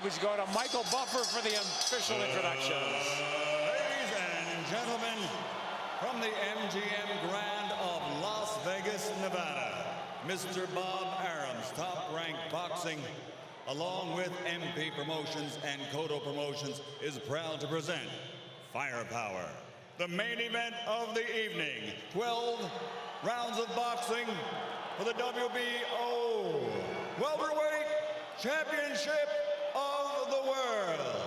We go to Michael Buffer for the official introductions. Ladies and gentlemen, from the MGM Grand of Las Vegas, Nevada, Mr. Bob Arum's Top Rank Boxing, along with MP Promotions and Cotto Promotions, is proud to present Firepower, the main event of the evening. 12 rounds of boxing for the WBO Welterweight Championship of the World.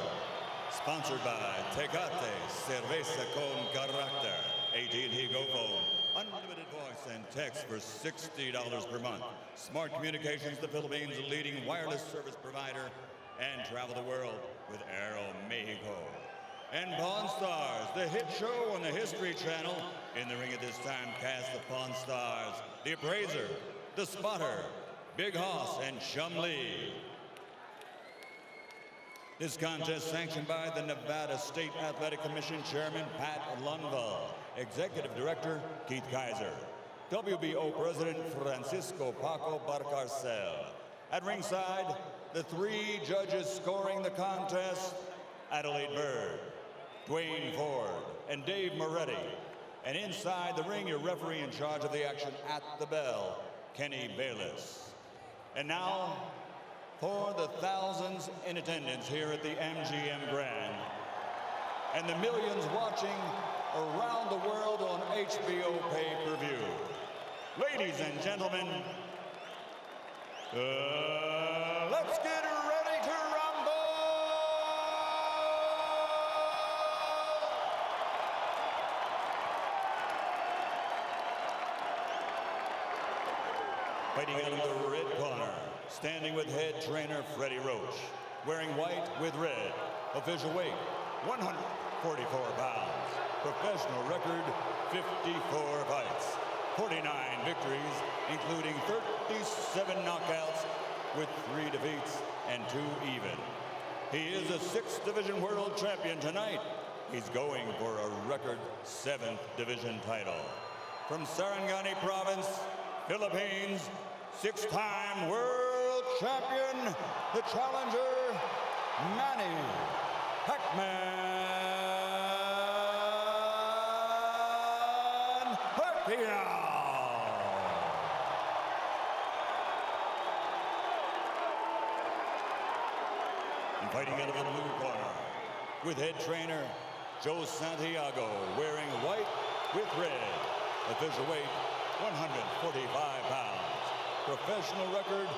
Sponsored by Tecate Cerveza con Carácter. AT&T Go Phone. Unlimited voice and text for $60 per month. Smart Communications, the Philippines' leading wireless service provider. And travel the world with Aeromexico. And Pawn Stars, the hit show on the History Channel. In the ring at this time, cast the Pawn Stars, the Appraiser, the Spotter, Big Hoss, and Chum Lee. This contest sanctioned by the Nevada State Athletic Commission Chairman Pat Lundvall, Executive Director Keith Kaiser, WBO President Francisco Paco Barcarcel. At ringside, the three judges scoring the contest, Adelaide Bird, Dwayne Ford, and Dave Moretti. And inside the ring, your referee in charge of the action at the bell, Kenny Bayless. And now, for the thousands in attendance here at the MGM Grand, and the millions watching around the world on HBO pay-per-view. Ladies and gentlemen, let's get ready to rumble! Fighting out of the red corner, standing with head trainer Freddie Roach, wearing white with red, official weight 144 pounds, professional record 54 fights, 49 victories, including 37 knockouts with 3 defeats and 2 even. He is a 6th division world champion tonight. He's going for a record 7th division title. From Sarangani Province, Philippines, 6-time world champion, the challenger, Manny Pacquiao. And fighting out of the blue corner, with head trainer Joe Santiago, wearing white with red, official weight 145 pounds. Professional record,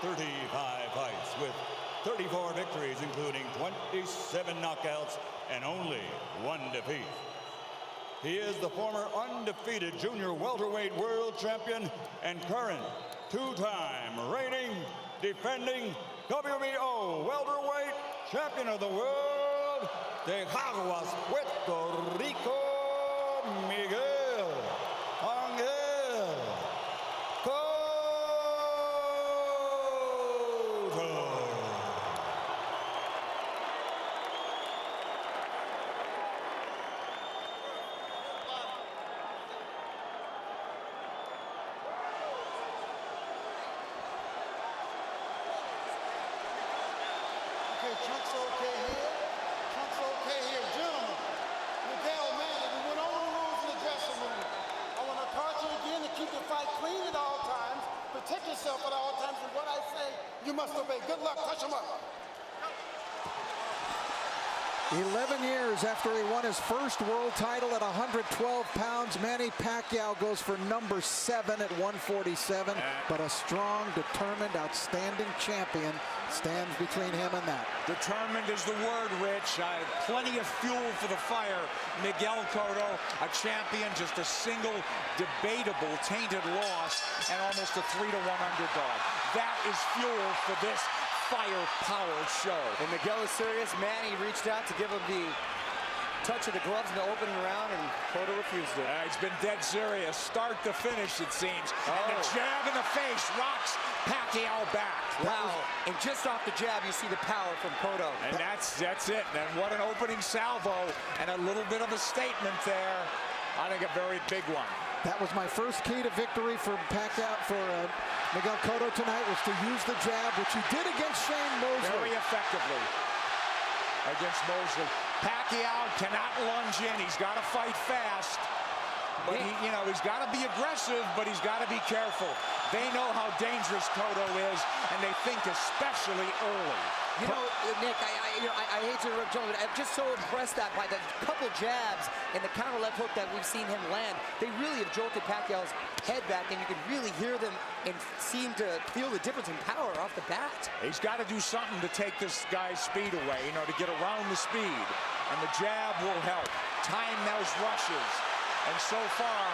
35 fights with 34 victories, including 27 knockouts and only 1 defeat. He is the former undefeated junior welterweight world champion and current 2-time reigning, defending WBO welterweight champion of the world, de Caguas, Puerto Rico, Miguel Cotto. Chunk's okay here. Chunk's okay here. Gentlemen, Miguel, Manny, we went over the rules in the dressing room. I want to caution you again to keep the fight clean at all times, protect yourself at all times, and what I say, you must obey. Good luck. Touch him up. 11 years after he won his first world title at 112 pounds, Manny Pacquiao goes for number 7 at 147. But a strong, determined, outstanding champion stands between him and that. Determined is the word, Rich. Plenty of fuel for the fire. Miguel Cotto, a champion, just a single debatable tainted loss, and almost a 3-1 underdog. That is fuel for this firepower show. And Miguel is serious. Manny reached out to give him the touch of the gloves in the opening round, and Cotto refused it. He's been dead serious, start to finish, it seems. And the jab in the face rocks Pacquiao back. Wow. And just off the jab, you see the power from Cotto. And that's it. And what an opening salvo, and a little bit of a statement there. I think a very big one. That was my first key to victory for Miguel Cotto tonight, was to use the jab, which he did against Shane Mosley. Very effectively against Mosley. Pacquiao cannot lunge in. He's got to fight fast. But he's got to be aggressive, but he's got to be careful. They know how dangerous Cotto is, and they think especially early. You know, Nick, I hate to interrupt Jones, but I'm just so impressed that by the couple jabs and the counter left hook that we've seen him land, they really have jolted Pacquiao's head back, and you can really hear them and seem to feel the difference in power off the bat. He's got to do something to take this guy's speed away, to get around the speed, and the jab will help. Time those rushes, and so far,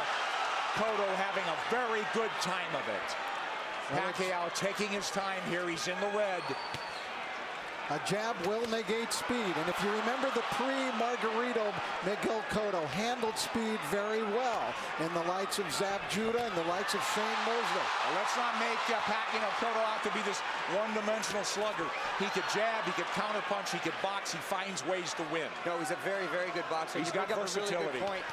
Cotto having a very good time of it. Pacquiao taking his time here. He's in the red. A jab will negate speed, and if you remember the pre-Margarito, Miguel Cotto handled speed very well in the likes of Zab Judah and the likes of Shane Mosley. Well, let's not make Cotto out to be this one-dimensional slugger. He could jab, he could counterpunch, he could box, he finds ways to win. No, he's a very, very good boxer. He's got versatility. A really good point,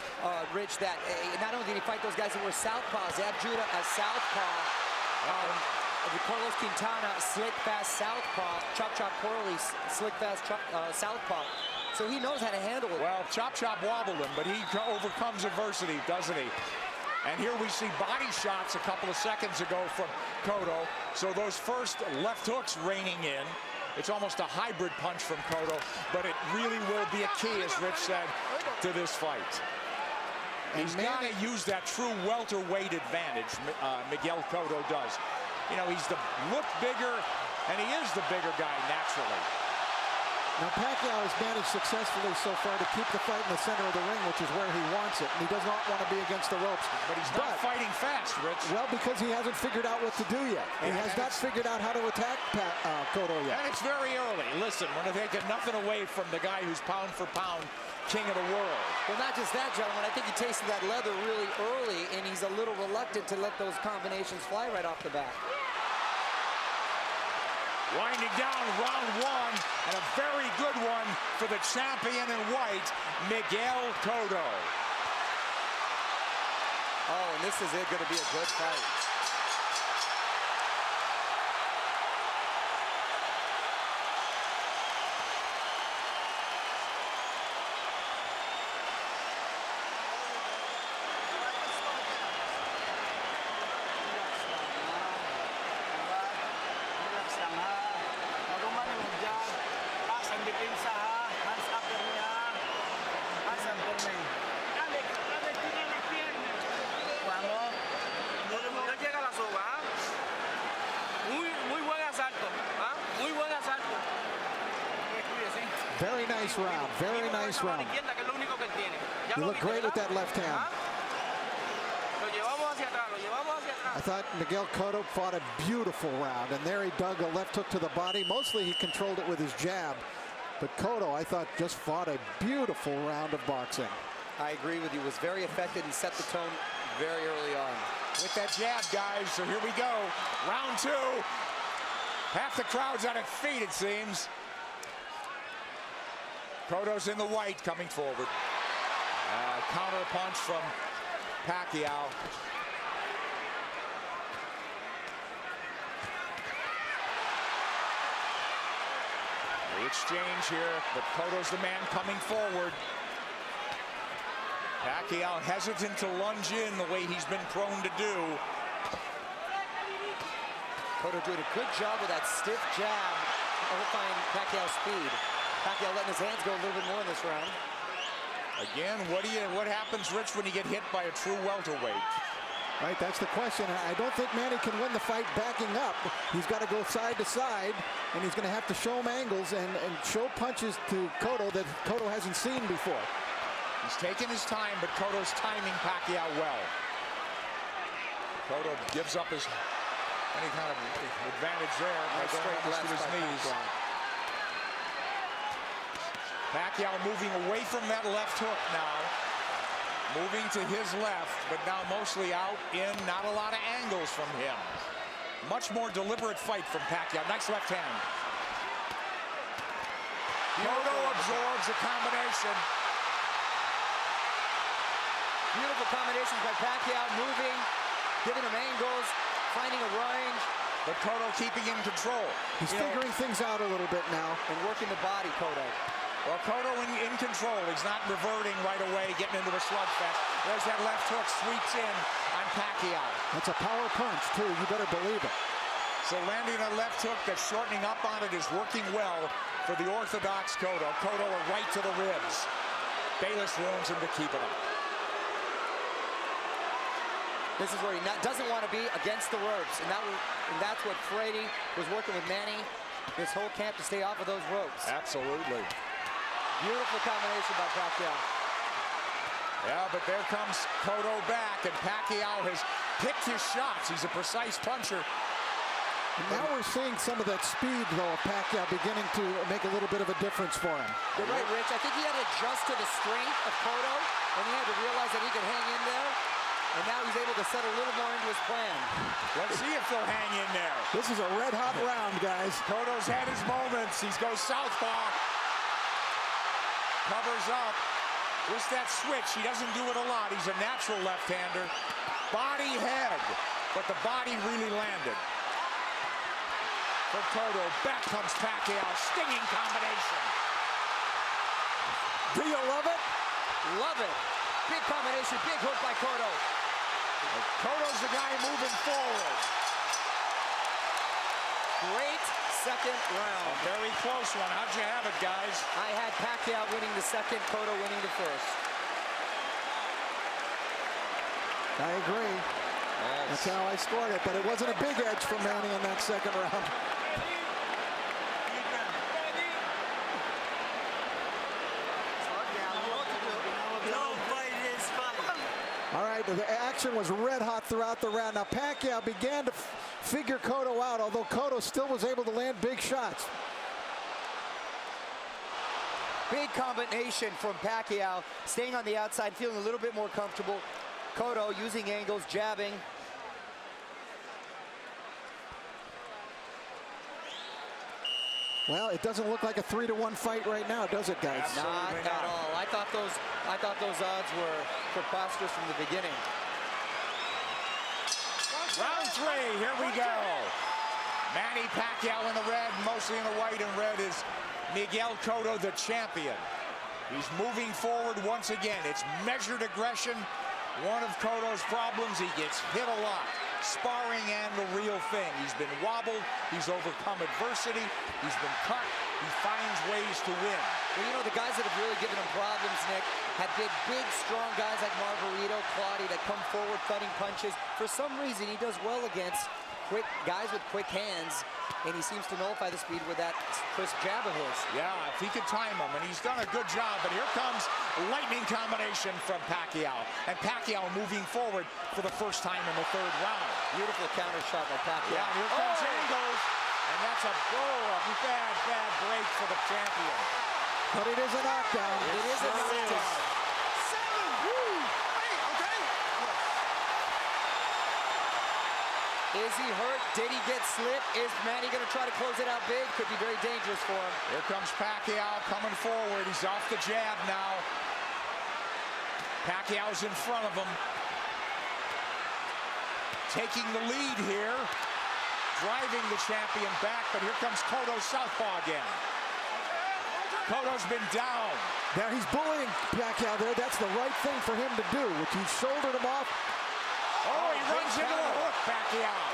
Rich, that not only did he fight those guys that were southpaw, Zab Judah a southpaw, Carlos Quintana, slick, fast southpaw. Chop Chop Corley, slick, fast southpaw. So he knows how to handle it. Well, Chop wobbled him, but he overcomes adversity, doesn't he? And here we see body shots a couple of seconds ago from Cotto. So those first left hooks raining in. It's almost a hybrid punch from Cotto, but it really will be a key, as Rich said, to this fight. He's got to use that true welterweight advantage, Miguel Cotto does. He's look bigger, and he is the bigger guy naturally. Now, Pacquiao has managed successfully so far to keep the fight in the center of the ring, which is where he wants it. And he does not want to be against the ropes. But he's not fighting fast, Rich. Well, because he hasn't figured out what to do yet. He has not figured out how to attack Cotto yet. And it's very early. Listen, we're taking nothing away from the guy who's pound for pound king of the world. Well, not just that, gentlemen. I think he tasted that leather really early, and he's a little reluctant to let those combinations fly right off the bat. Winding down round one, and a very good one for the champion in white, Miguel Cotto. Oh, and this is going to be a good fight. Very nice round. Very nice round. You look great with that left hand. I thought Miguel Cotto fought a beautiful round, and there he dug a left hook to the body. Mostly he controlled it with his jab. But Cotto, I thought, just fought a beautiful round of boxing. I agree with you. Was very effective and set the tone very early on. With that jab, guys. So here we go. Round two. Half the crowd's on its feet, it seems. Cotto's in the white coming forward. Counter punch from Pacquiao. The exchange here, but Cotto's the man coming forward. Pacquiao hesitant to lunge in the way he's been prone to do. Cotto doing a good job with that stiff jab, overfying Pacquiao's speed. Pacquiao letting his hands go a little bit more in this round. Again, what happens, Rich, when you get hit by a true welterweight? Right, that's the question. I don't think Manny can win the fight backing up. He's got to go side to side, and he's going to have to show him angles and show punches to Cotto that Cotto hasn't seen before. He's taking his time, but Cotto's timing Pacquiao well. Cotto gives up any kind of advantage there by going almost to his knees. Pacquiao moving away from that left hook now. Moving to his left, but now mostly out in, not a lot of angles from him. Much more deliberate fight from Pacquiao. Nice left hand. Cotto absorbs the combination. Beautiful combinations by Pacquiao, moving, giving him angles, finding a range. But Cotto keeping in control. He's figuring things out a little bit now. And working the body, Cotto. Well, Cotto in control. He's not reverting right away, getting into a slugfest. There's that left hook, sweeps in on Pacquiao. That's a power punch, too. You better believe it. So landing a left hook that's shortening up on it is working well for the orthodox Cotto. Cotto a right to the ribs. Bayless warns him to keep it up. This is where he doesn't want to be against the ropes. And that's what Frady was working with Manny this whole camp to stay off of those ropes. Absolutely. Beautiful combination by Pacquiao. Yeah, but there comes Cotto back, and Pacquiao has picked his shots. He's a precise puncher. And now we're seeing some of that speed, though, of Pacquiao beginning to make a little bit of a difference for him. You're right, Rich. I think he had to adjust to the strength of Cotto, and he had to realize that he could hang in there. And now he's able to set a little more into his plan. Let's see if they'll hang in there. This is a red-hot round, guys. Cotto's had his moments. He goes southpaw. Covers up. Just that switch. He doesn't do it a lot. He's a natural left-hander. Body head. But the body really landed. For Cotto. Back comes Pacquiao. Stinging combination. Do you love it? Love it. Big combination. Big hook by Cotto. Cotto's the guy moving forward. Great second round. A very close one. How'd you have it, guys? I had Pacquiao winning the second, Cotto winning the first. I agree. Yes. That's how I scored it, but it wasn't a big edge for Manny in that second round. All right, the action was red hot throughout the round. Now Pacquiao began to figure Cotto out, although Cotto still was able to land big shots. Big combination from Pacquiao, staying on the outside, feeling a little bit more comfortable. Cotto using angles, jabbing. Well, it doesn't look like a 3-1 fight right now, does it, guys? Not at all. I thought those odds were preposterous from the beginning. Round three, here we go. Manny Pacquiao in the red, mostly in the white and red is Miguel Cotto, the champion. He's moving forward once again. It's measured aggression. One of Cotto's problems, he gets hit a lot. Sparring and the real thing. He's been wobbled. He's overcome adversity. He's been cut. He finds ways to win. Well, you know, the guys that have really given him problems, Nick, have been big, strong guys like Margarito, Claudio that come forward cutting punches. For some reason, he does well against quick guys with quick hands, and he seems to nullify the speed with that crisp jab of his. Yeah, if he could time him, and he's done a good job. But here comes lightning combination from Pacquiao. And Pacquiao moving forward for the first time in the third round. Beautiful counter shot by Pacquiao. Yeah, here comes angles. And that's a bad break for the champion. But it is a knockdown. It is a knockdown. Is he hurt? Did he get slipped? Is Manny going to try to close it out big? Could be very dangerous for him. Here comes Pacquiao coming forward. He's off the jab now. Pacquiao's in front of him. Taking the lead here. Driving the champion back, but here comes Cotto southpaw again. Cotto's been down. Now he's bullying Pacquiao there. That's the right thing for him to do, which he shouldered him off. Oh, he runs into a hook, Pacquiao.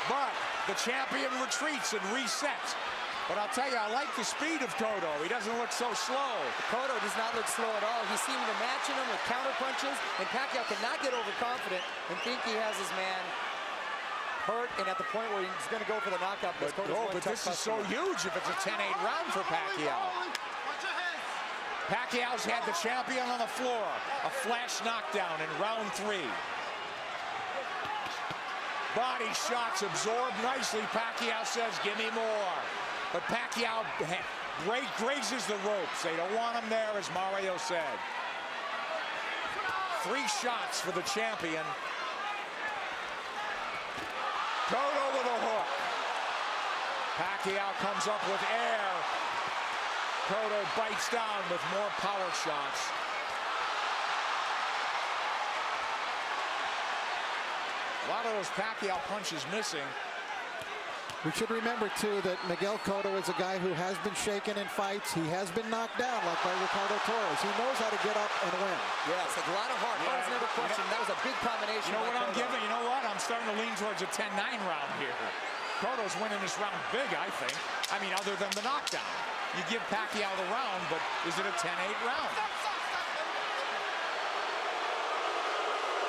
But the champion retreats and resets. But I'll tell you, I like the speed of Cotto. He doesn't look so slow. Cotto does not look slow at all. He's seeming to matching him with counter punches, and Pacquiao cannot get overconfident and think he has his man hurt and at the point where he's going to go for the knockout. But this is so huge if it's a 10-8 round for Pacquiao. Pacquiao's had the champion on the floor. A flash knockdown in round 3. Body shots absorbed nicely. Pacquiao says, give me more. But Pacquiao grazes the ropes. They don't want him there, as Mario said. 3 shots for the champion. Cotto with a hook. Pacquiao comes up with air. Cotto bites down with more power shots. A lot of those Pacquiao punches missing. We should remember, too, that Miguel Cotto is a guy who has been shaken in fights. He has been knocked down, like by Ricardo Torres. He knows how to get up and win. Yes, a lot of heart. Heart is never questioned. That was a big combination. You know what I'm giving? You know what? I'm starting to lean towards a 10-9 round here. Cotto's winning this round big, I think. I mean, other than the knockdown. You give Pacquiao the round, but is it a 10-8 round?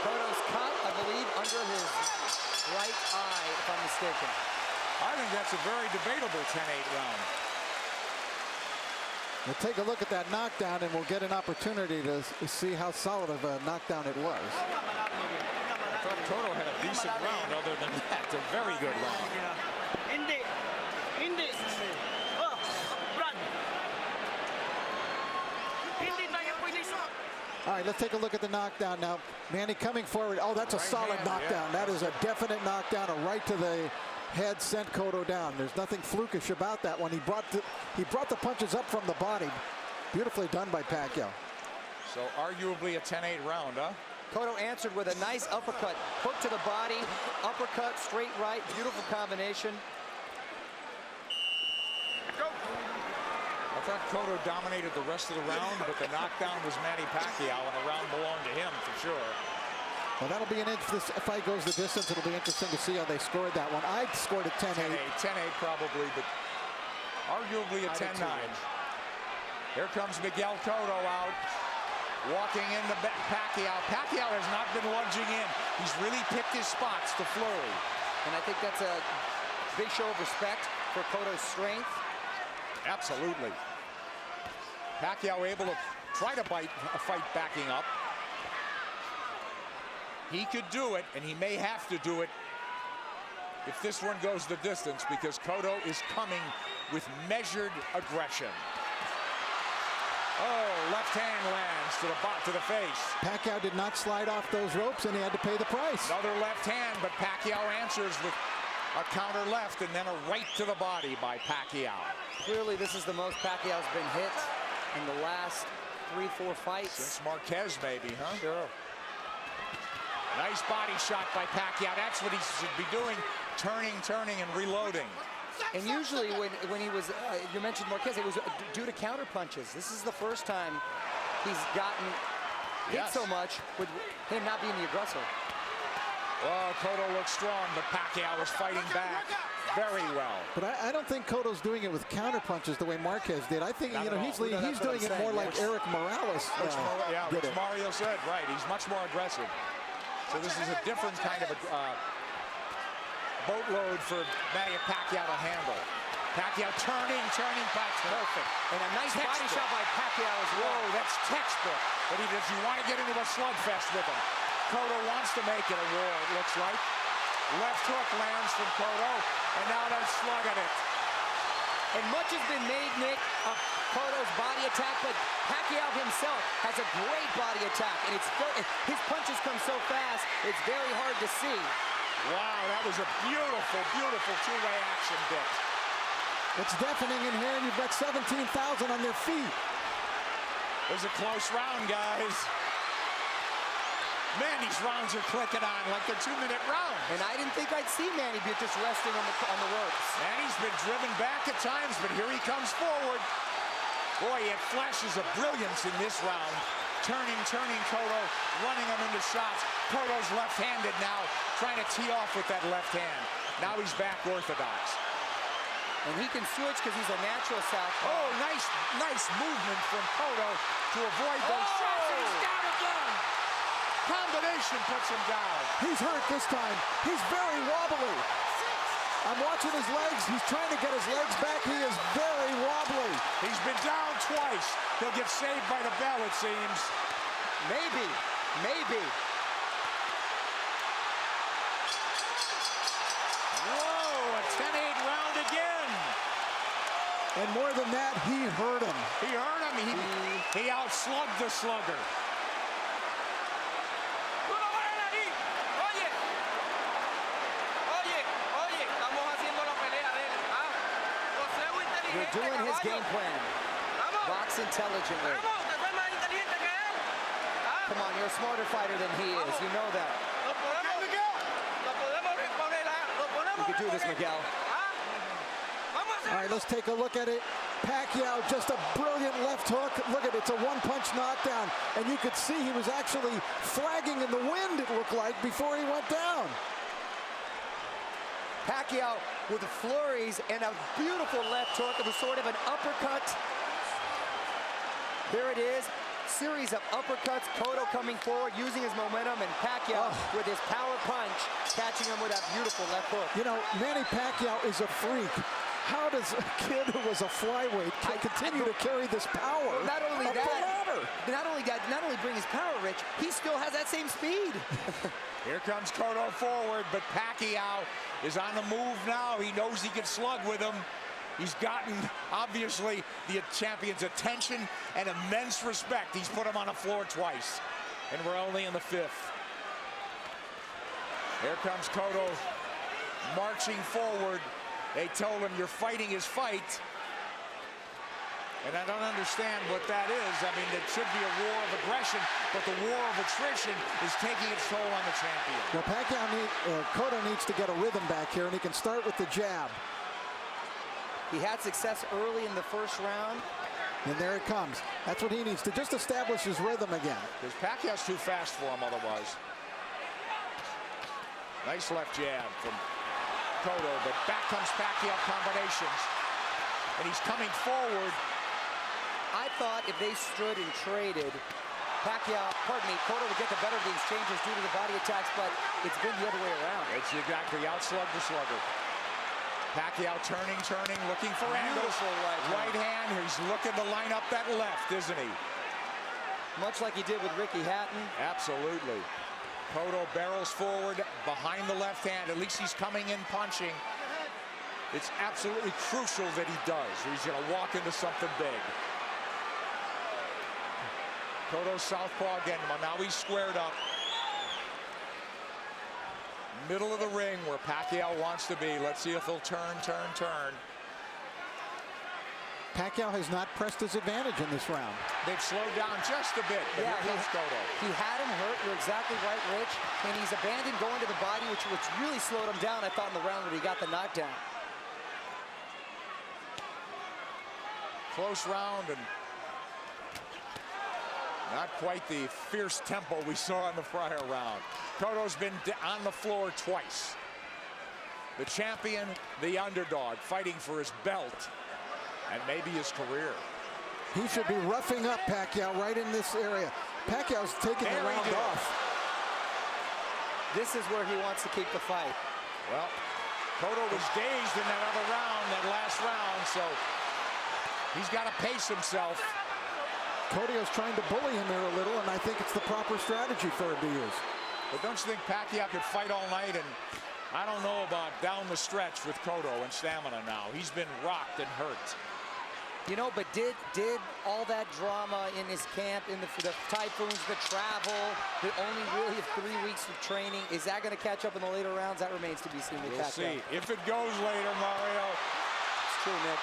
Cotto's cut, I believe, under his right eye, if I'm mistaken. I think that's a very debatable 10-8 round. We'll take a look at that knockdown, and we'll get an opportunity to see how solid of a knockdown it was. I thought Cotto had a decent round. Other than that, a very good round. All right, let's take a look at the knockdown now. Manny coming forward. Oh, that's a solid knockdown. Yeah. That is a definite knockdown, a right to the head sent Cotto down. There's nothing flukish about that one. He brought the punches up from the body. Beautifully done by Pacquiao. So arguably a 10-8 round, huh? Cotto answered with a nice uppercut. Hook to the body, uppercut, straight right. Beautiful combination. I thought Cotto dominated the rest of the round, but the knockdown was Manny Pacquiao, and the round belonged to him for sure. Well, that'll be if this fight goes the distance, it'll be interesting to see how they scored that one. I scored it 10-8. 10-8 probably, but arguably a 10-9. Here comes Miguel Cotto out, walking into Pacquiao. Pacquiao has not been lunging in. He's really picked his spots to flurry. And I think that's a big show of respect for Cotto's strength. Absolutely. Pacquiao able to try to fight backing up. He could do it, and he may have to do it if this one goes the distance, because Cotto is coming with measured aggression. Oh, left hand lands to the face. Pacquiao did not slide off those ropes, and he had to pay the price. Another left hand, but Pacquiao answers with a counter left and then a right to the body by Pacquiao. Clearly, this is the most Pacquiao's been hit in the last 3-4 fights. Since Marquez, maybe, huh? Sure. Nice body shot by Pacquiao. That's what he should be doing, turning, and reloading. And usually when he was, you mentioned Marquez, it was due to counter punches. This is the first time he's gotten hit so much with him not being the aggressor. Oh, Cotto looks strong, but Pacquiao was fighting back very well. But I don't think Cotto's doing it with counter punches the way Marquez did. I think he's doing it more like Eric Morales which Mario said, right. He's much more aggressive. So this is a different kind of a boatload for Manny Pacquiao to handle. Pacquiao turning, perfect. And a nice body shot by Pacquiao as well. Whoa, that's textbook. But does he want to get into a slugfest with him? Cotto wants to make it a war, it looks like. Left hook lands from Cotto, and now they're slugging it. And much has been made, Nick, of Cotto's body attack, but Pacquiao himself has a great body attack, and his punches come so fast, it's very hard to see. Wow, that was a beautiful, beautiful two-way action, Dick. It's deafening in here, and you've got 17,000 on their feet. It was a close round, guys. Man, these rounds are clicking on like they're 2-minute rounds. And I didn't think I'd see Manny be just resting on the ropes. Manny's been driven back at times, but here he comes forward. Boy, he had flashes of brilliance in this round. Turning Cotto, running him into shots. Cotto's left-handed now, trying to tee off with that left hand. Now he's back orthodox. And he can switch because he's a natural southpaw. Oh, nice movement from Cotto to avoid those shots. And he's down again. Combination puts him down. He's hurt this time. He's very wobbly. I'm watching his legs. He's trying to get his legs back. He is very wobbly. He's been down twice. He'll get saved by the bell, it seems. Maybe. Whoa, a 10-8 round again. And more than that, he hurt him. He hurt him. He outslugged the slugger. You're doing his game plan. Box intelligently. Come on, you're a smarter fighter than he is. You know that. We could do this, Miguel. All right, let's take a look at it. Pacquiao, just a brilliant left hook. Look at it, it's a one-punch knockdown. And you could see he was actually flagging in the wind, it looked like, before he went down. Pacquiao with the flurries and a beautiful left hook. It was sort of an uppercut. There it is. Series of uppercuts. Cotto coming forward, using his momentum, and Pacquiao with his power punch, catching him with that beautiful left hook. You know, Manny Pacquiao is a freak. How does a kid who was a flyweight continue to carry this power? Well, not only up that, the ladder? not only bring his power, Rich, he still has that same speed. Here comes Cotto forward, but Pacquiao is on the move now. He knows he can slug with him. He's gotten, obviously, the champion's attention and immense respect. He's put him on the floor twice, and we're only in the 5th. Here comes Cotto marching forward. They told him, you're fighting his fight. And I don't understand what that is. I mean, it should be a war of aggression, but the war of attrition is taking its toll on the champion. Well, Cotto needs to get a rhythm back here, and he can start with the jab. He had success early in the first round. And there it comes. That's what he needs to just establish his rhythm again. Because Pacquiao's too fast for him otherwise. Nice left jab from Cotto, but back comes Pacquiao combinations. And he's coming forward. I thought if they stood and traded, Cotto would get the better of the exchanges due to the body attacks, but it's been the other way around. It's exactly outslug the slugger. Pacquiao turning, looking for angles. Right hand. He's looking to line up that left, isn't he? Much like he did with Ricky Hatton. Absolutely. Cotto barrels forward behind the left hand. At least he's coming in punching. It's absolutely crucial that he does, or he's going to walk into something big. Cotto southpaw again. Well, now he's squared up. Middle of the ring where Pacquiao wants to be. Let's see if he'll turn. Pacquiao has not pressed his advantage in this round. They've slowed down just a bit, but here comes Cotto. He had him hurt. You're exactly right, Rich. And he's abandoned going to the body, which really slowed him down, I thought, in the round when he got the knockdown. Close round and not quite the fierce tempo we saw in the prior round. Cotto's been on the floor twice. The champion, the underdog, fighting for his belt and maybe his career. He should be roughing up Pacquiao right in this area. Pacquiao's taking the round off. This is where he wants to keep the fight. Well, Cotto was dazed in that other round, that last round, so he's got to pace himself. Cotto's trying to bully him here a little, and I think it's the proper strategy for him to use. But don't you think Pacquiao could fight all night? And I don't know about down the stretch with Cotto and stamina now. He's been rocked and hurt. You know, but did all that drama in his camp, in the typhoons, the travel, the only really 3 weeks of training, is that going to catch up in the later rounds? That remains to be seen with Pacquiao. We'll see. If it goes later, Mario. It's true, Nick.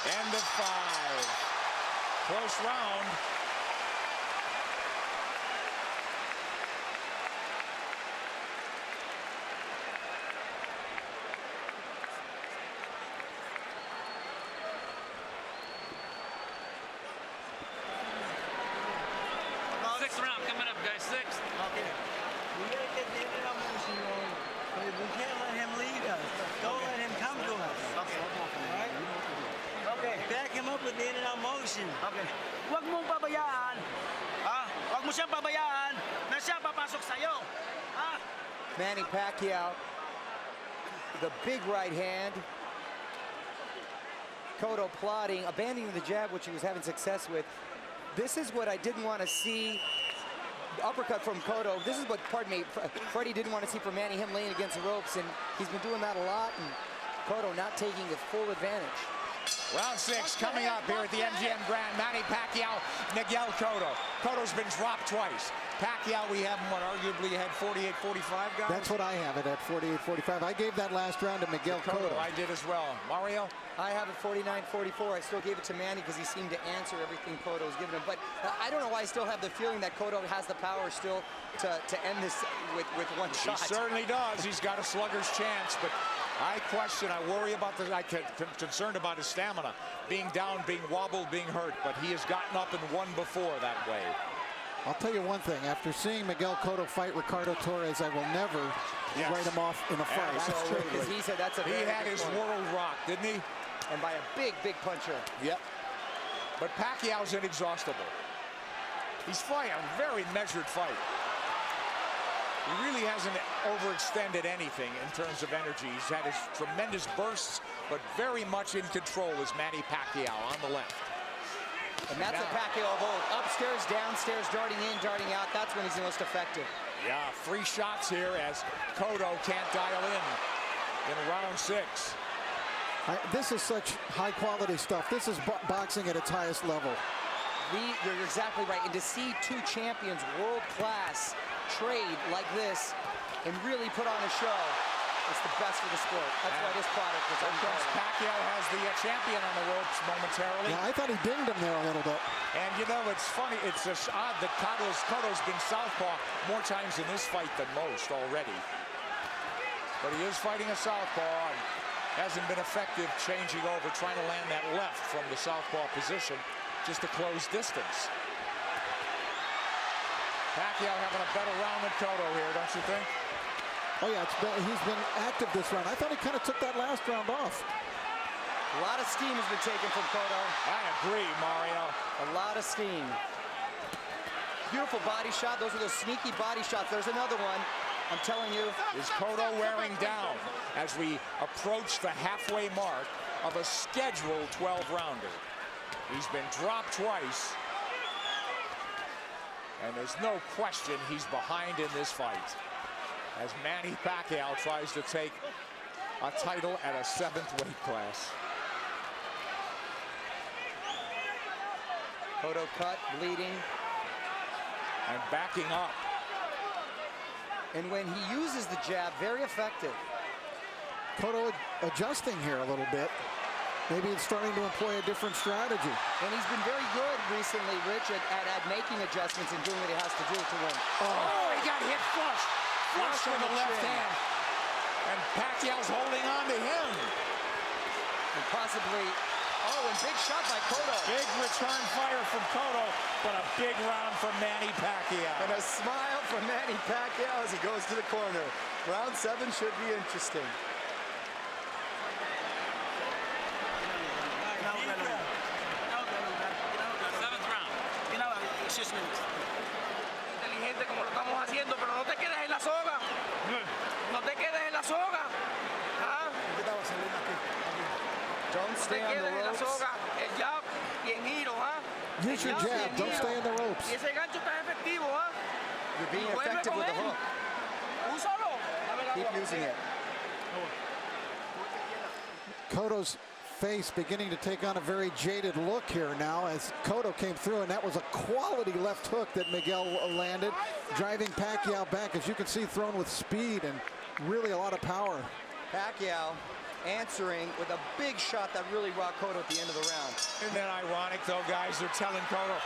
End of 5. Close round. Sixth round coming up, guys. Sixth. Okay. We gotta get the end of our motion going. But we can't let him lead us. Don't let him come to us. Okay. Alright? Okay. Back him up with the end of our motion. Okay. Huwag mong pabayaan. Ha? Huwag mo siyang pabayaan na siya papasok sa'yo. Ha? Manny Pacquiao, the big right hand. Cotto plotting, abandoning the jab, which he was having success with. This is what I didn't want to see. Uppercut from Cotto. This is what, Freddie didn't want to see from Manny, him laying against the ropes, and he's been doing that a lot, and Cotto not taking the full advantage. Round 6 coming up here at the MGM Grand. Manny Pacquiao, Miguel Cotto. Cotto's been dropped twice. Pacquiao, we have him, arguably had 48-45, guys? That's what I have it at 48-45. I gave that last round to Miguel Cotto. I did as well. Mario? I have it 49-44. I still gave it to Manny because he seemed to answer everything Cotto was giving him. But I don't know why I still have the feeling that Cotto has the power still to end this with one shot. He certainly does. He's got a slugger's chance, but I worry about I'm concerned about his stamina. Being down, being wobbled, being hurt, but he has gotten up and won before that way. I'll tell you one thing. After seeing Miguel Cotto fight Ricardo Torres, I will never write him off in a fight. Absolutely. Because he said that's a very He had good his point. world rocked, didn't he? And by a big, big puncher. Yep. But Pacquiao's inexhaustible. He's fighting a very measured fight. He really hasn't overextended anything in terms of energy. He's had his tremendous bursts, but very much in control is Manny Pacquiao on the left. And that's a Pacquiao of old. Upstairs, downstairs, darting in, darting out. That's when he's the most effective. Yeah, 3 shots here as Cotto can't dial in round 6. This is such high-quality stuff. This is boxing at its highest level. You're exactly right. And to see 2 champions, world-class, trade like this and really put on a show, it's the best for the sport. That's why this product is unbelievable. Pacquiao has the champion on the ropes momentarily. Yeah, I thought he dinged him there a little bit. And you know, it's funny, it's just odd that Cotto's been southpaw more times in this fight than most already. But he is fighting a southpaw and hasn't been effective changing over, trying to land that left from the southpaw position just to close distance. Pacquiao having a better round than Cotto here, don't you think? Oh yeah, he's been active this round. I thought he kind of took that last round off. A lot of steam has been taken from Cotto. I agree, Mario. A lot of steam. Beautiful body shot. Those are those sneaky body shots. There's another one. I'm telling you. Is Cotto wearing down as we approach the halfway mark of a scheduled 12-rounder? He's been dropped twice. And there's no question he's behind in this fight, as Manny Pacquiao tries to take a title at a 7th weight class. Cotto cut, bleeding. And backing up. And when he uses the jab, very effective. Cotto adjusting here a little bit. Maybe it's starting to employ a different strategy. And he's been very good recently, Rich, at making adjustments and doing what he has to do to win. Oh, he got hit flush. Flush with the left hand. And Pacquiao's holding on to him. And possibly, and big shot by Cotto. Big return fire from Cotto, but a big round from Manny Pacquiao. And a smile from Manny Pacquiao as he goes to the corner. Round 7 should be interesting. Inteligente como lo estamos haciendo, pero no te quedes en la soga. No te quedes en la soga. ¿Ah? Don't stay on the ropes. El jab y en giro, ¿ah? Use your jab. Don't stay in the ropes. Y ese gancho está efectivo, ¿ah? You're being effective with the hook. Úsalo. Keep using it. Cotto's face beginning to take on a very jaded look here now as Cotto came through, and that was a quality left hook that Miguel landed, driving Pacquiao back, as you can see, thrown with speed and really a lot of power. Pacquiao answering with a big shot that really rocked Cotto at the end of the round. Isn't that ironic, though, guys? They're telling Cotto,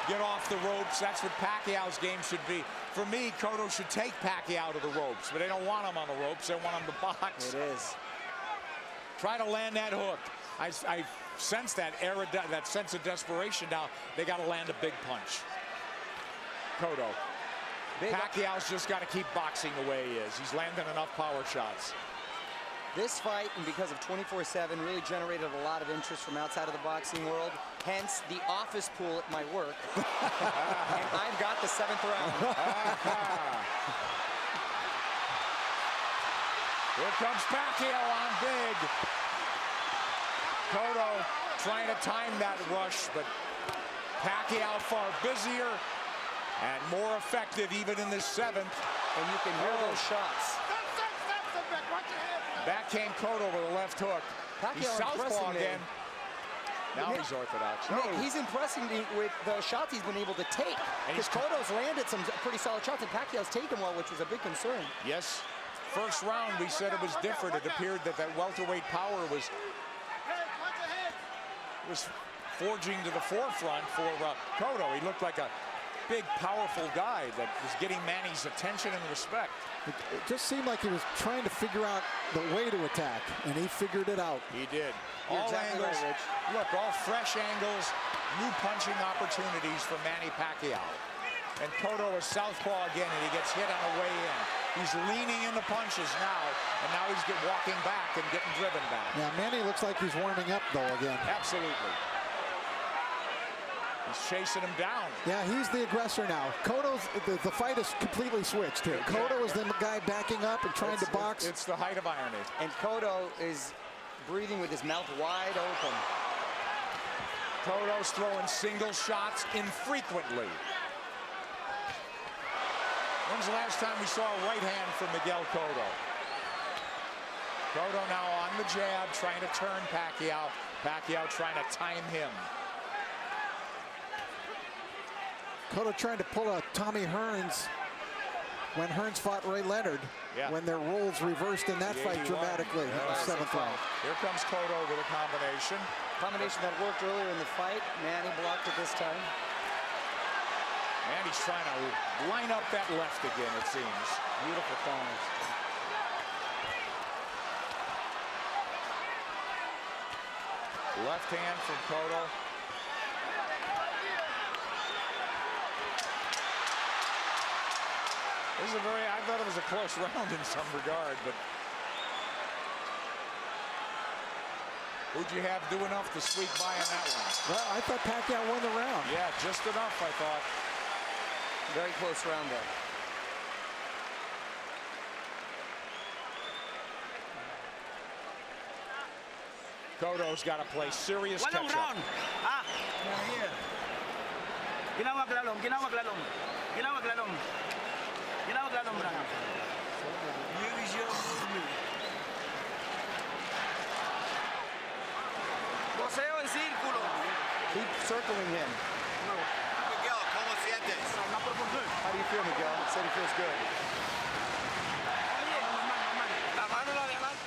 get off the ropes. That's what Pacquiao's game should be. For me, Cotto should take Pacquiao to the ropes, but they don't want him on the ropes. They want him to box. It is. Try to land that hook. I sense that sense of desperation now. They got to land a big punch. Cotto. Pacquiao's just got to keep boxing the way he is. He's landing enough power shots. This fight, and because of 24/7, really generated a lot of interest from outside of the boxing world. Hence, the office pool at my work. And I've got the 7th round. Here comes Pacquiao on big. Cotto trying to time that rush, but Pacquiao far busier and more effective even in this 7th. And you can hear those shots. Back came Cotto with a left hook. He's southpaw again. Now he's orthodox. Nick, he's impressing me with the shots he's been able to take. Because Cotto's landed some pretty solid shots, and Pacquiao's taken well, which was a big concern. Yes. First round, we said it was different. It appeared that welterweight power was forging to the forefront for Cotto. He looked like a big, powerful guy that was getting Manny's attention and respect. It just seemed like he was trying to figure out the way to attack, and he figured it out. He did. You're All exactly angles. right, Rich. Look, all fresh angles, new punching opportunities for Manny Pacquiao. And Cotto is southpaw again, and he gets hit on the way in. He's leaning into punches now, and now he's walking back and getting driven back. Yeah, Manny looks like he's warming up, though, again. Absolutely. He's chasing him down. Yeah, he's the aggressor now. Cotto's, the fight is completely switched here. Cotto is the guy backing up and trying to box. It's the height of irony. And Cotto is breathing with his mouth wide open. Cotto's throwing single shots infrequently. When's the last time we saw a right hand from Miguel Cotto? Cotto now on the jab, trying to turn Pacquiao. Pacquiao trying to time him. Cotto trying to pull a Tommy Hearns when Hearns fought Ray Leonard, when their roles reversed in that fight dramatically in the 7th round. Here comes Cotto with a combination. Combination that worked earlier in the fight. Manny blocked it this time. Manny's trying to line up that left again, it seems. Beautiful corners. Left hand from Cotto. This is I thought it was a close round in some regard, but who'd you have do enough to squeak by on that one? Well, I thought Pacquiao won the round. Yeah, just enough, I thought. Very close round there. Cotto's got to play serious Walang catch-up. round. Ginawag lalong, ginawag lalong. Ginawag lalong. Ginawag lalong, Brad. Use your movement. Boseo en círculo. Keep circling him. Miguel, ¿cómo sientes? How do you feel, Miguel? He said he feels good. La mano la de adelante.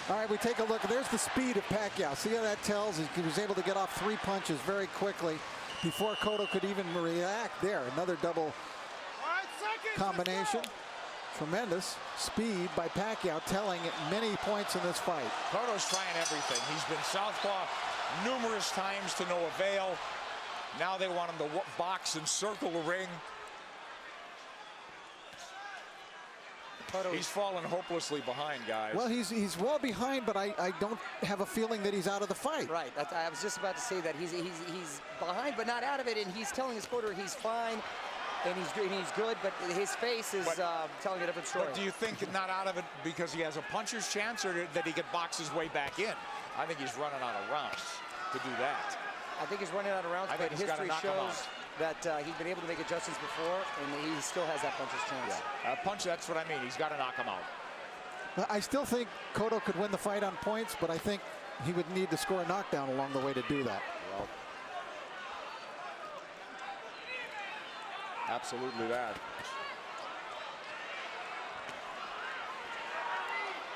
All right, we take a look. There's the speed of Pacquiao. See how that tells? He was able to get off 3 punches very quickly before Cotto could even react there. Another double combination. Tremendous speed by Pacquiao, telling at many points in this fight. Cotto's trying everything. He's been southpaw numerous times to no avail. Now they want him to box and circle the ring. He's fallen hopelessly behind, guys. Well, he's well behind, but I don't have a feeling that he's out of the fight. Right. I was just about to say that he's behind, but not out of it, and he's telling his corner he's fine, and he's good, but his face is telling a different story. But do you think not out of it because he has a puncher's chance, or that he could box his way back in? I think he's running out of rounds to do that. I think he's running out of rounds, but history shows that he's been able to make adjustments before, and he still has that puncher's chance. Yeah. Punch, that's what I mean. He's got to knock him out. I still think Cotto could win the fight on points, but I think he would need to score a knockdown along the way to do that. Well, absolutely that.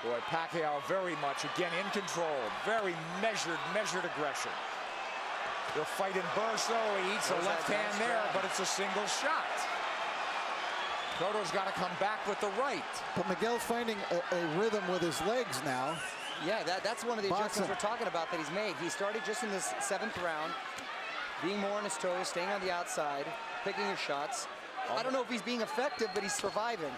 Boy, Pacquiao very much, again, in control. Very measured aggression. They'll fight in bursts, though. He eats a left hand there, but it's a single shot. Cotto's got to come back with the right. But Miguel's finding a rhythm with his legs now. Yeah, that's one of the adjustments we're talking about that he's made. He started just in this 7th round, being more on his toes, staying on the outside, picking his shots. I don't know if he's being effective, but he's surviving.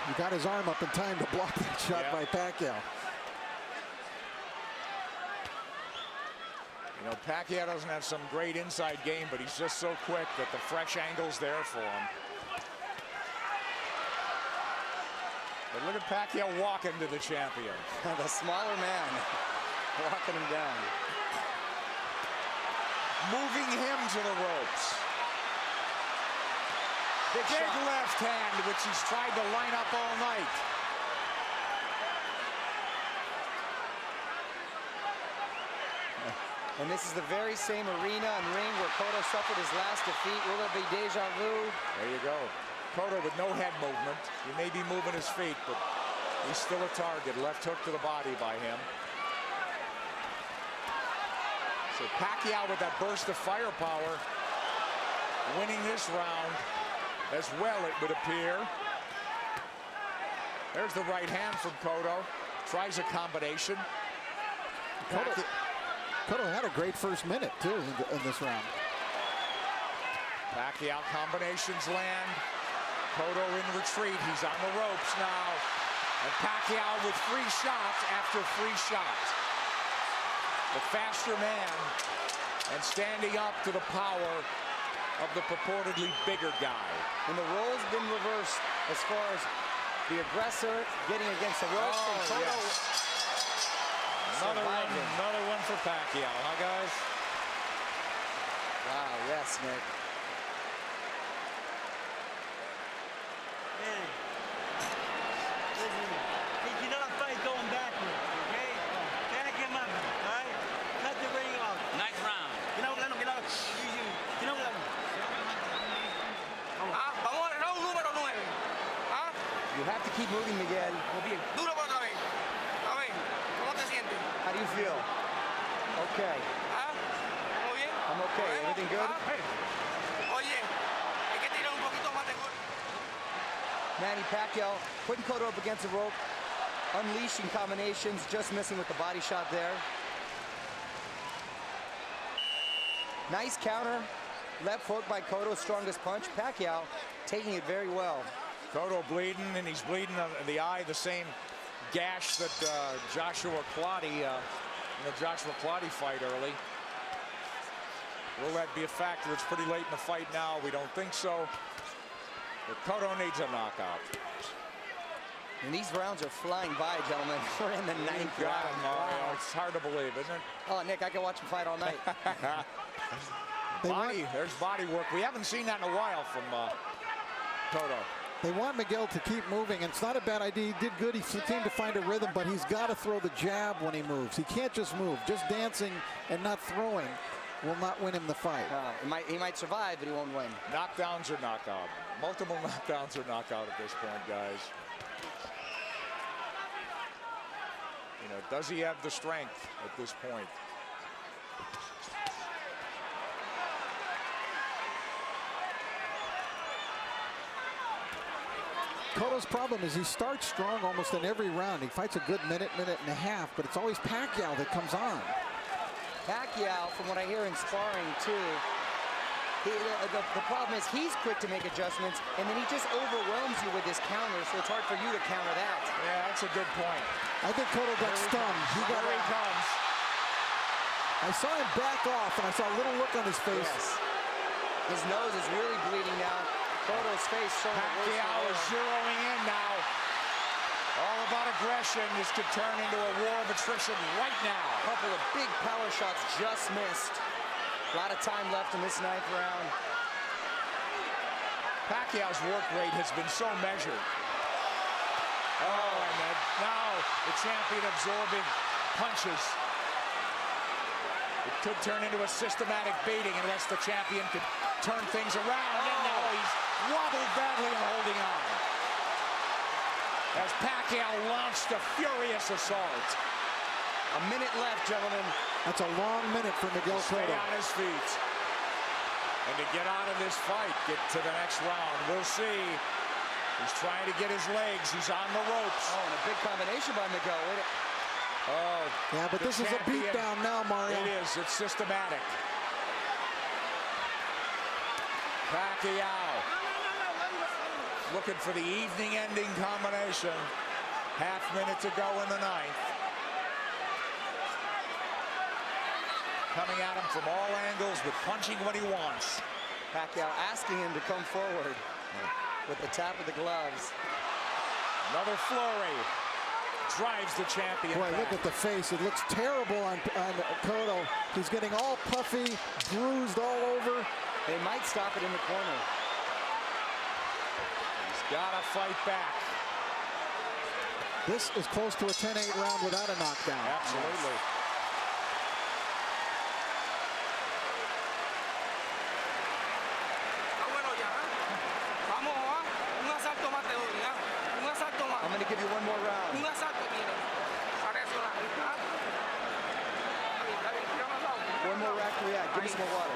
He got his arm up in time to block that shot by Pacquiao. You know, Pacquiao doesn't have some great inside game, but he's just so quick that the fresh angle's there for him. But look at Pacquiao walking to the champion. The smaller man walking him down. Moving him to the ropes. Big left hand, which he's tried to line up all night. And this is the very same arena and ring where Cotto suffered his last defeat. Will there be deja vu? There you go. Cotto with no head movement. He may be moving his feet, but he's still a target. Left hook to the body by him. So Pacquiao with that burst of firepower, winning this round as well, it would appear. There's the right hand from Cotto. Tries a combination. Cotto had a great first minute, too, in this round. Pacquiao combinations land. Cotto in retreat. He's on the ropes now. And Pacquiao with free shots after free shots. The faster man and standing up to the power of the purportedly bigger guy. And the roles been reversed as far as the aggressor getting against the ropes. And Cotto Another one for Pacquiao, huh, guys? Wow, yes, Nick. Hey, listen, he cannot fight going backwards, okay? Back him up, all right? Cut the ring off. Nice round. Vamos al round número 9. ¿Ah? You have to keep moving, Miguel. Duro por otra vez. A ver, ¿cómo te sientes? How do you feel? Okay. ¿Ah? ¿Muy bien? I'm okay. Everything good? Oye, hay que tirar un poquito más de golpe. Manny Pacquiao putting Cotto up against the rope, unleashing combinations, just missing with the body shot there. Nice counter. Left hook by Cotto, strongest punch. Pacquiao taking it very well. Cotto bleeding, and he's bleeding in the eye, the same gash that Joshua Clottey, in the Joshua Clottey fight early. Will that be a factor? It's pretty late in the fight now. We don't think so. But Cotto needs a knockout. And these rounds are flying by, gentlemen. We're in the ninth round. Mario. It's hard to believe, isn't it? Oh, Nick, I can watch him fight all night. There's body work. We haven't seen that in a while from Cotto. They want Miguel to keep moving, and it's not a bad idea. He did good. He seemed to find a rhythm, but he's got to throw the jab when he moves. He can't just move. Just dancing and not throwing will not win him the fight. He might survive, but he won't win. Knockdowns or knockout. Multiple knockdowns or knockout at this point, guys. You know, does he have the strength at this point? Cotto's problem is he starts strong almost in every round. He fights a good minute and a half, but it's always Pacquiao that comes on. Pacquiao, from what I hear in sparring too, the problem is he's quick to make adjustments, and then he just overwhelms you with his counter, so it's hard for you to counter that. Yeah, that's a good point. I think Cotto got stunned. Here he comes. I saw him back off, and I saw a little look on his face. Yes. His nose is really bleeding now. Cotto's face showing Pacquiao is zeroing in now. All about aggression. This could turn into a war of attrition right now. A couple of big power shots just missed. A lot of time left in this ninth round. Pacquiao's work rate has been so measured. Oh, and now the champion absorbing punches. It could turn into a systematic beating unless the champion could turn things around. And now he's wobbled badly and holding on. As Pacquiao launched a furious assault. A minute left, gentlemen. That's a long minute for Miguel Stay Cotto. on his feet. And to get out of this fight, get to the next round. We'll see. He's trying to get his legs. He's on the ropes. Oh, and a big combination by Miguel. Oh, yeah, but this is a beatdown now, Mario. It is. It's systematic. Pacquiao looking for the evening-ending combination. Half minute to go in the ninth. Coming at him from all angles, but punching what he wants. Pacquiao asking him to come forward with the tap of the gloves. Another flurry. Drives the champion Boy, back. look at the face. It looks terrible on Cotto. He's getting all puffy, bruised all over. They might stop it in the corner. He's got to fight back. This is close to a 10-8 round without a knockdown. Absolutely. I'm going to give you one more round. One more Give me some more water.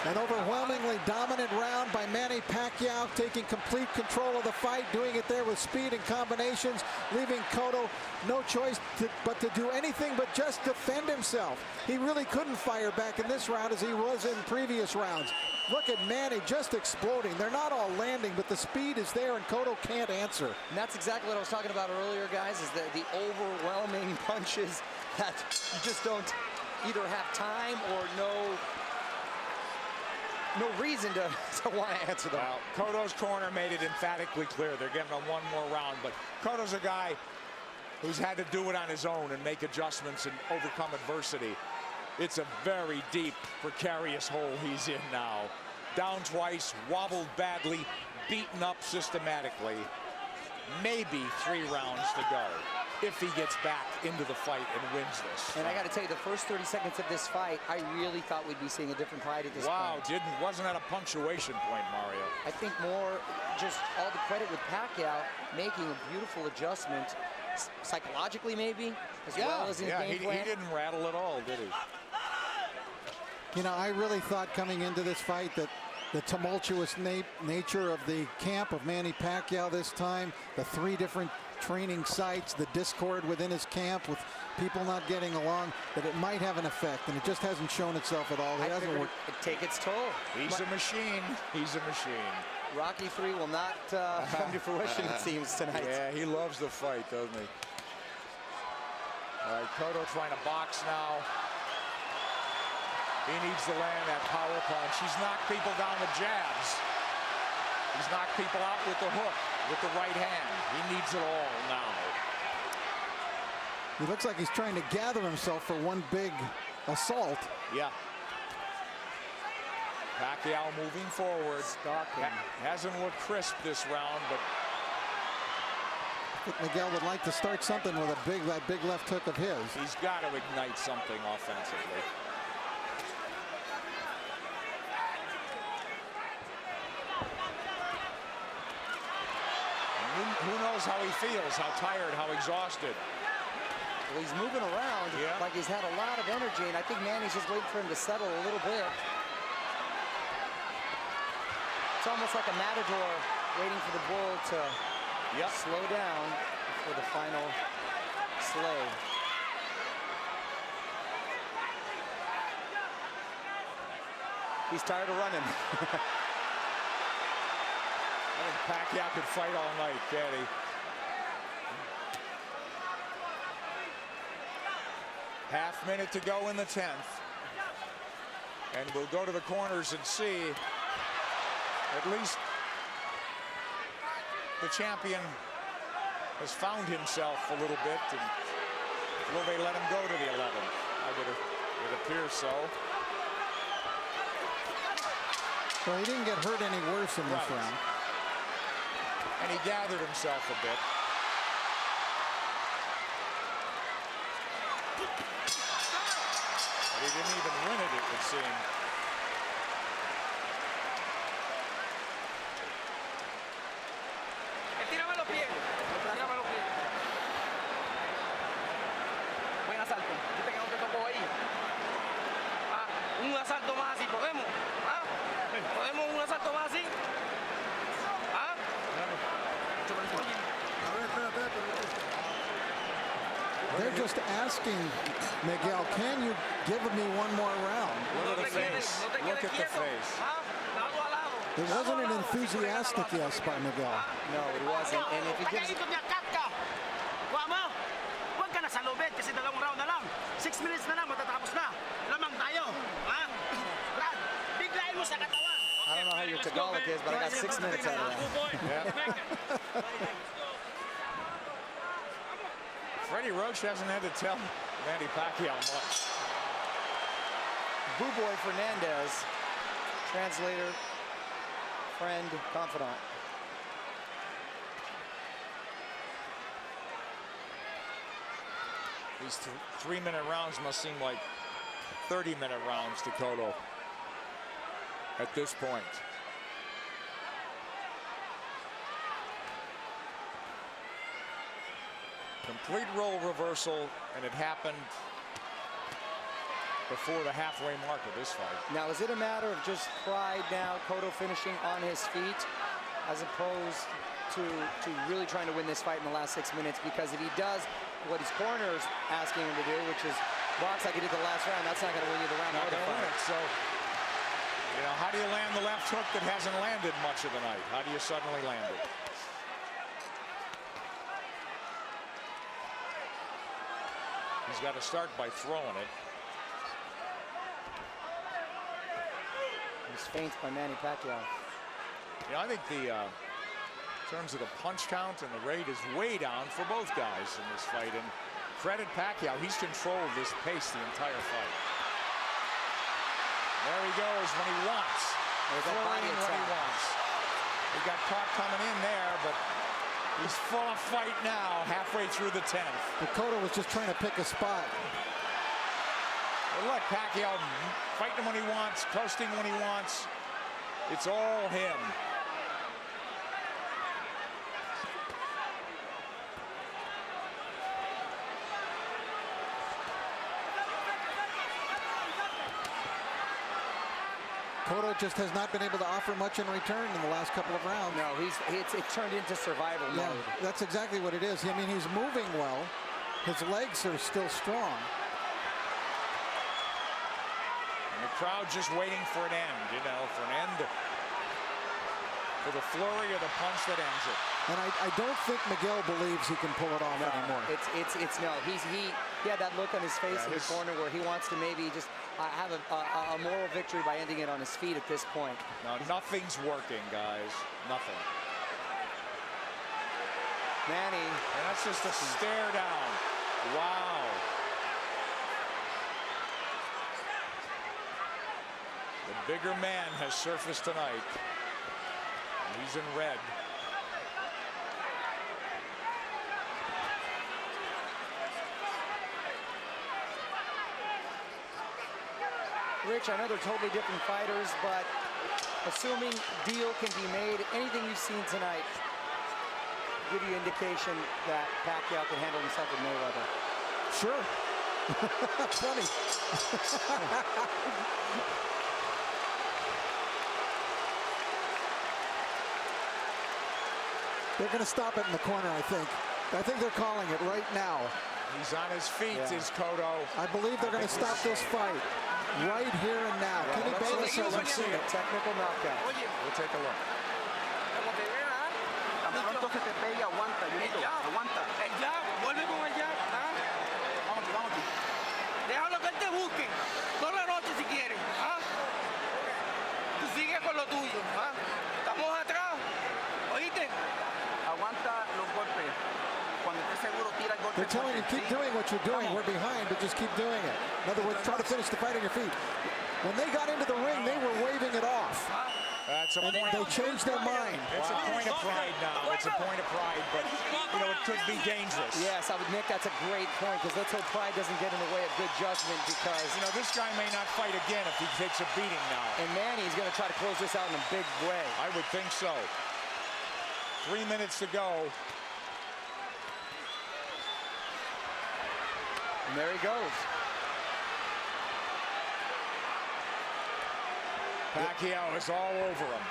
An overwhelmingly dominant round by Manny Pacquiao, taking complete control of the fight, doing it there with speed and combinations, leaving Cotto no choice but to do anything but just defend himself. He really couldn't fire back in this round as he was in previous rounds. Look at Manny just exploding. They're not all landing, but the speed is there, and Cotto can't answer. And that's exactly what I was talking about earlier, guys, is the overwhelming punches that you just don't either have time or no reason to want to answer them. Well, Cotto's corner made it emphatically clear they're giving him one more round, but Cotto's a guy who's had to do it on his own and make adjustments and overcome adversity. It's a very deep, precarious hole he's in now. Down twice, wobbled badly, beaten up systematically. Maybe 3 rounds to go if he gets back into the fight and wins this. And I got to tell you, the first 30 seconds of this fight, I really thought we'd be seeing a different fight at this point. Wow, wasn't at a punctuation point, Mario. I think more just all the credit with Pacquiao making a beautiful adjustment, psychologically maybe, as well as in game plan. He didn't rattle at all, did he? You know, I really thought coming into this fight that the tumultuous nature of the camp of Manny Pacquiao this time, the 3 different training sites, the discord within his camp with people not getting along, that it might have an effect, and it just hasn't shown itself at all. It hasn't worked. It'd take its toll. He's a machine. He's a machine. Rocky 3 will not come to fruition, it seems, tonight. Yeah, he loves the fight, doesn't he? All right, Cotto trying to box now. He needs to land that power punch. He's knocked people down with jabs. He's knocked people out with the hook, with the right hand. He needs it all now. He looks like he's trying to gather himself for one big assault. Yeah. Pacquiao moving forward. Hasn't looked crisp this round, but I think Miguel would like to start something with that big left hook of his. he's got to ignite something offensively. Who knows how he feels, how tired, how exhausted. Well, he's moving around like he's had a lot of energy, and I think Manny's just waiting for him to settle a little bit. It's almost like a matador waiting for the bull to slow down for the final slay. He's tired of running. I think Pacquiao could fight all night, can't he? Half minute to go in the 10th. And we'll go to the corners and see at least the champion has found himself a little bit. And will they let him go to the 11th? It appears so. Well, he didn't get hurt any worse in this round. And he gathered himself a bit. But he didn't even win it would seem. Tírame los pies. Tírame los pies. Buen asalto. ¿Viste que no te tocó ahí? Un asalto más así, ¿podemos? ¿Podemos un asalto más así? They're just asking Miguel, can you give me one more round? Look at the face. Look at the face. It wasn't an enthusiastic yes by Miguel. No, it wasn't. And if he gives... Huwag ka na sa lobet kasi 2 round na lang. 6 minutes na lang, matatapos na. Lamang tayo. Brad, biglayin mo sa katawan. I don't know how your Tagalog is, but I got 6 minutes out of that. Freddie Roach hasn't had to tell Manny Pacquiao much. Boo Boy Fernandez, translator, friend, confidant. These 3-minute rounds must seem like 30-minute rounds to Cotto. at this point. Complete role reversal, and it happened before the halfway mark of this fight. Now, is it a matter of just pride now, Cotto finishing on his feet, as opposed to really trying to win this fight in the last 6 minutes? Because if he does what his corner's asking him to do, which is box like he did the last round, that's not going to win you the round. Not going to win it. So, you know, how do you land the left hook that hasn't landed much of the night? How do you suddenly land it? He's got to start by throwing it. He's feints by Manny Pacquiao. You know, I think the in terms of the punch count and the rate is way down for both guys in this fight. And credit Pacquiao, he's controlled this pace the entire fight. There he goes when he wants. There's that body when he wants. He got caught coming in there, but he's full of fight now, halfway through the 10th. Cotto was just trying to pick a spot. Well, look, Pacquiao fighting him when he wants, coasting when he wants. It's all him. Cotto just has not been able to offer much in return in the last couple of rounds. No, it's turned into survival mode. That's exactly what it is. I mean, he's moving well. His legs are still strong. And the crowd just waiting for an end, you know, for an end, for the flurry of the punch that ends it. And I don't think Miguel believes he can pull it off anymore. No. He had that look on his face in the corner where he wants to maybe just have a moral victory by ending it on his feet at this point. No, nothing's working, guys. Nothing. Manny. And that's just a stare down. Wow. The bigger man has surfaced tonight. He's in red. Rich, I know they're totally different fighters, but assuming deal can be made, anything you've seen tonight give you indication that Pacquiao can handle himself with Mayweather? Sure. Funny. They're going to stop it in the corner, I think. I think they're calling it right now. He's on his feet, is Cotto. I believe they're going to stop this fight right here and now. Well, Kenny Bayless hasn't seen it. Technical knockout. We'll take a look. Tan pronto se te pegue, aguanta, Junito, aguanta. Ya, vuelve con el jab. Vamos, vamos. Déjalo que él te busque. Toda la noche si quieren. Tú sigue con lo tuyo. Estamos atrás. ¿Oíste? Aguanta los golpes. Cuando estés seguro, tira el golpe. They're telling you, keep doing what you're doing. We're behind, but just keep doing it. In other words, try to finish the fight on your feet. When they got into the ring, they were waving it off. That's a and point. They changed their mind. It's a point of pride now. It's a point of pride, but you know it could be dangerous. Yes, Nick, that's a great point, because let's hope pride doesn't get in the way of good judgment, because you know this guy may not fight again if he takes a beating now. And Manny's going to try to close this out in a big way. I would think so. 3 minutes to go. And there he goes. Pacquiao is all over him.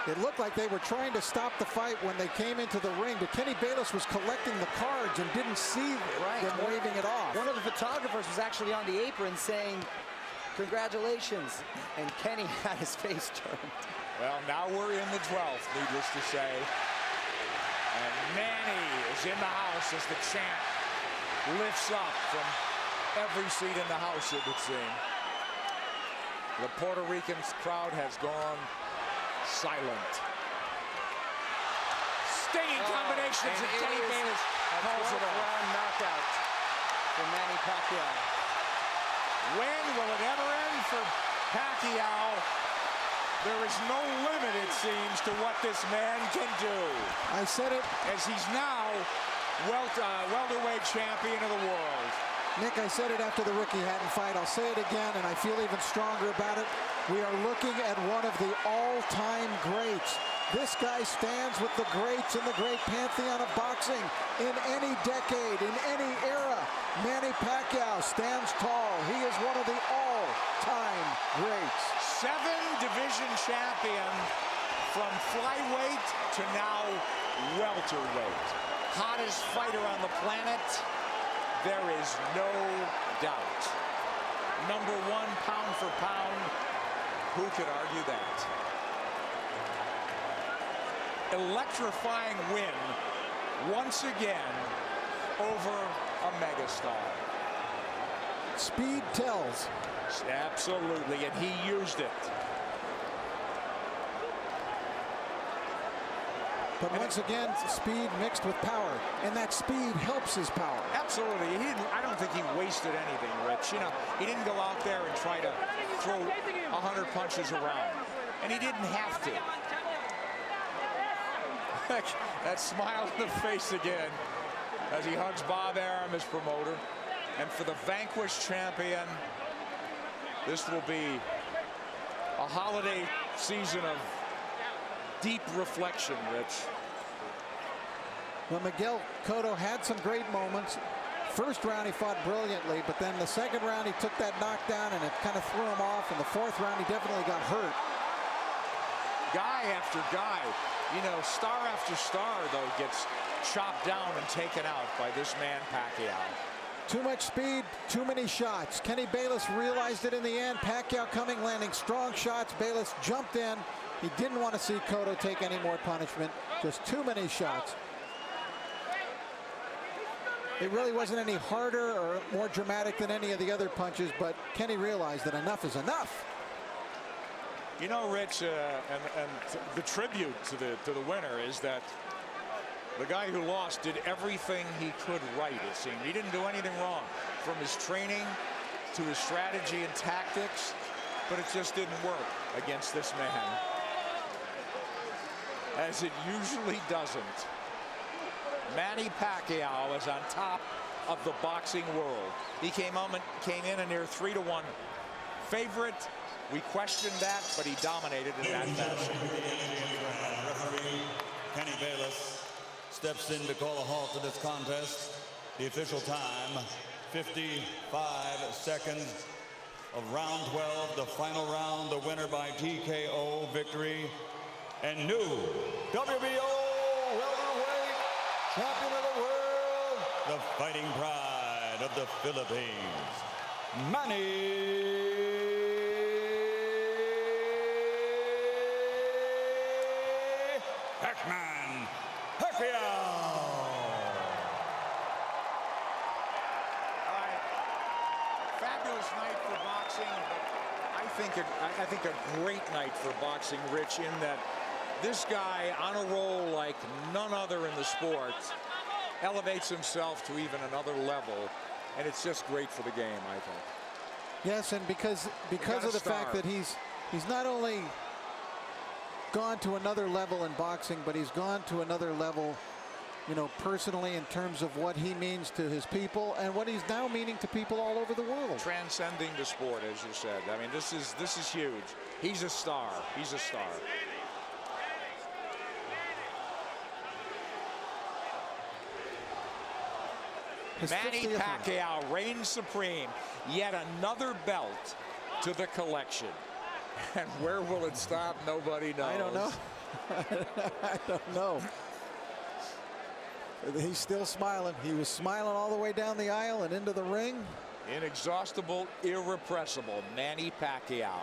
It looked like they were trying to stop the fight when they came into the ring, but Kenny Bayless was collecting the cards and didn't see them waving it off. One of the photographers was actually on the apron saying, "Congratulations," and Kenny had his face turned. Well, now we're in the 12th, needless to say. And Manny is in the house as the chant lifts up from every seat in the house, it would seem. The Puerto Rican crowd has gone silent. Stinging combinations, and Kenny Bayless calls it off. Round knockout for Manny Pacquiao. When will it ever end for Pacquiao? There is no limit, it seems, to what this man can do. I said it. As he's now welterweight champion of the world. Nick, I said it after the Ricky Hatton fight. I'll say it again, and I feel even stronger about it. We are looking at one of the all-time greats. This guy stands with the greats in the great pantheon of boxing in any decade, in any era. Manny Pacquiao stands tall. He is one of the all-time greats. 7-division champion from flyweight to now welterweight. Hottest fighter on the planet. There is no doubt. Number 1 pound for pound. Who could argue that? Electrifying win once again over a megastar. Speed tells. Absolutely, and he used it. But once again, speed mixed with power, and that speed helps his power. Absolutely. I don't think he wasted anything, Rich. You know, he didn't go out there and try to throw 100 punches around, and he didn't have to. That smile on the face again as he hugs Bob Arum, his promoter. And for the vanquished champion, this will be a holiday season of deep reflection, Rich. Well, Miguel Cotto had some great moments. First round he fought brilliantly, but then the second round he took that knockdown and it kind of threw him off. And the fourth round he definitely got hurt. Guy after guy, you know, star after star, though, gets chopped down and taken out by this man Pacquiao. Too much speed, too many shots. Kenny Bayless realized it in the end. Pacquiao coming, landing strong shots. Bayless jumped in. He didn't want to see Cotto take any more punishment. Just too many shots. It really wasn't any harder or more dramatic than any of the other punches, but Kenny realized that enough is enough. You know, Rich, and the tribute to the winner is that the guy who lost did everything he could right, it seemed. He didn't do anything wrong, from his training to his strategy and tactics, but it just didn't work against this man, as it usually doesn't. Manny Pacquiao is on top of the boxing world. He came in a near 3-1 favorite. We questioned that, but he dominated in that fashion. Referee Kenny Bayless steps in to call a halt to this contest. The official time, 55 seconds of round 12, the final round, the winner by TKO victory, and new WBO welterweight champion of the world, the fighting pride of the Philippines, Manny Pacquiao. Fabulous night for boxing, but I think a great night for boxing, Rich, in that this guy on a roll like none other in the sport elevates himself to even another level, and it's just great for the game, I think. Yes, and because of the fact that he's not only gone to another level in boxing, but he's gone to another level, you know, personally, in terms of what he means to his people and what he's now meaning to people all over the world. Transcending the sport, as you said. I mean, this is huge. He's a star. He's a star. Manny Pacquiao reigns supreme. Yet another belt to the collection. And where will it stop? Nobody knows. I don't know. I don't know. He's still smiling. He was smiling all the way down the aisle and into the ring. Inexhaustible, irrepressible Manny Pacquiao.